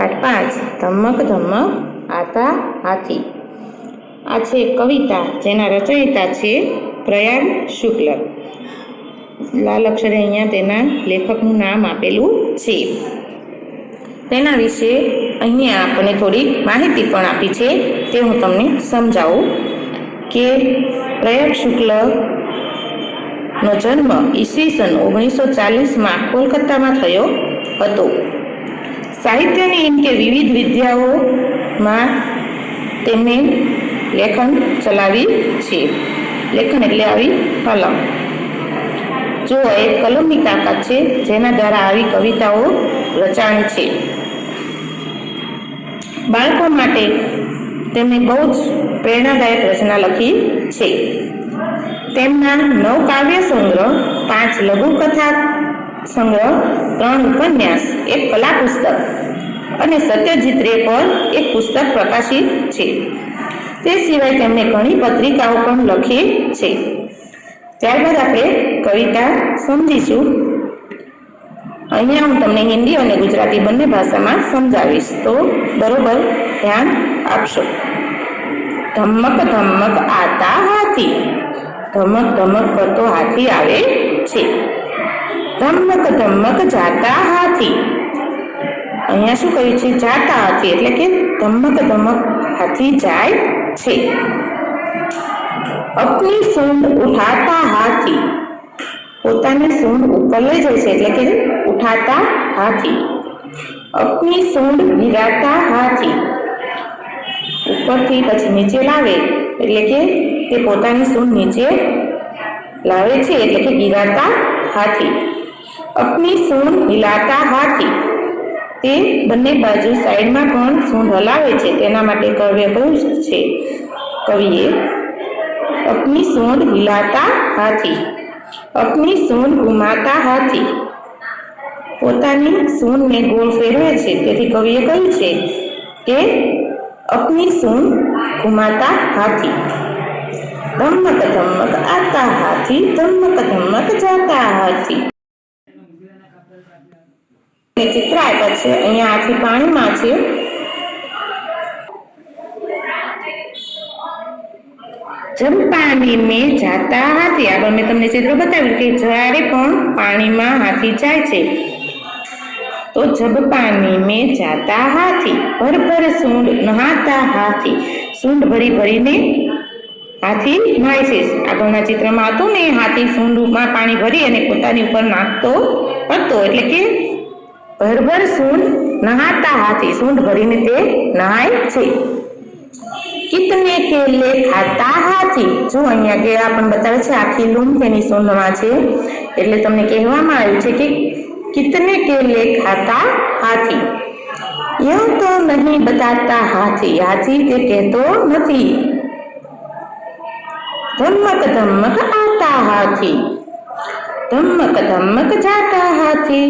पाठ 5 धमक धमक आता हाथी। आ छे कविता जेना रचयिता छे प्रयाग शुक्ल। लाल अक्षरे अहींया तेना लेखकनुं नाम आपेલું છે। તેના વિશે અહીંયા આપણને થોડી માહિતી પણ આપી છે, તે હું તમને સમજાવું કે પ્રયાગ શુક્લનો જન્મ ઈસવીસન 1940માં કોલકાતામાં થયો હતો। સાહિત્યની એમ કે વિવિધ વિદ્યાઓમાં તેમણે લેખન ચલાવી છે। લેખન એટલે આવી કલમ। જો એક કલમની તાકાત છે જેના દ્વારા આવી કવિતાઓ રચાણી છે। બાળકો માટે તેમણે બહુ જ પ્રેરણાદાયક રચના લખી છે। તેમના 9 કાવ્ય સંગ્રહ, 5 લઘુકથા સંગ્રહ, 3 ઉપન્યાસ, 1 કલા પુસ્તક અને સત્યજીત રે પર એક પુસ્તક પ્રકાશિત છે। તે સિવાય તેમણે ઘણી પત્રિકાઓ પણ લખી છે। ત્યારબાદ આપણે કવિતા સમજીશું। અહીંયા હું તમને હિન્દી અને ગુજરાતી બંને ભાષામાં સમજાવીશ, તો બરોબર ધ્યાન આપશો। ધમક ધમક આતા હાથી। ધમક ધમક કરતો હાથી આવે છે। ધમક ધમક જાતા હાથી। અહીંયા શું કહ્યું છે? જાતા હાથી, એટલે કે ધમક ધમક હાથી જાય છે। अपनी सूंड उठाता हाथी। પોતાની સૂંઢ ઉપર લઈ જાય છે એટલે કે ઉઠાતા હાથી। अपनी सूंड गिराता हाथी। ઉપરથી પછી નીચે લાવે એટલે કે તે પોતાની સૂંઢ નીચે લાવે છે એટલે કે गिराता हाथी। अपनी सूंड हिलाता हाथी। તે બંને બાજુ સાઈડમાં પણ સૂંઢ હલાવે છે, તેના માટે કવિએ કહ્યું છે કવિએ अपनी सूंड हिलाता हाथी। अपनी सूंड घुमाता हाथी। પોતાની સૂંઢને ગોળ ફેરવે છે, તેથી કવિએ કહ્યું છે કે अपनी सूंड घुमाता हाथी। धमक धमक आता हाथी, धमक धमक जाता हाथी। ચિત્ર આપ્યા છે, અહીંયા હાથી પાણીમાં છે। जब पानी में जाता हाथी, આગળ મેં તમને ચિત્ર બતાવ્યું કે જ્યારે પણ પાણીમાં હાથી જાય છે તો जब पानी में जाता हाथी, भर भर सूंड नहाता हाथी। सूंड भरी भरीને હાથી નહાય છે। આગળના ચિત્રમાં હતું ને, હાથી સૂંઢમાં પાણી ભરી અને પોતાની ઉપર નાખતો હતો, એટલે કે ભર ભર सूंड नहाता हाथी। सूंड ભરીને તે નહાય છે। कितने केले खाता हाथी। जो અહીંયા કે આપણને બતાવે છે આખી લૂમ તેની સૂંઢમાં છે, એટલે તમને કહેવામાં આવ્યું છે કે कितने केले खाता हाथी। यह तो नहीं बताता हाथी। हाथी તે કહેતો નથી। धमक धमक आता हाथी, धमक धमक जाता हाथी।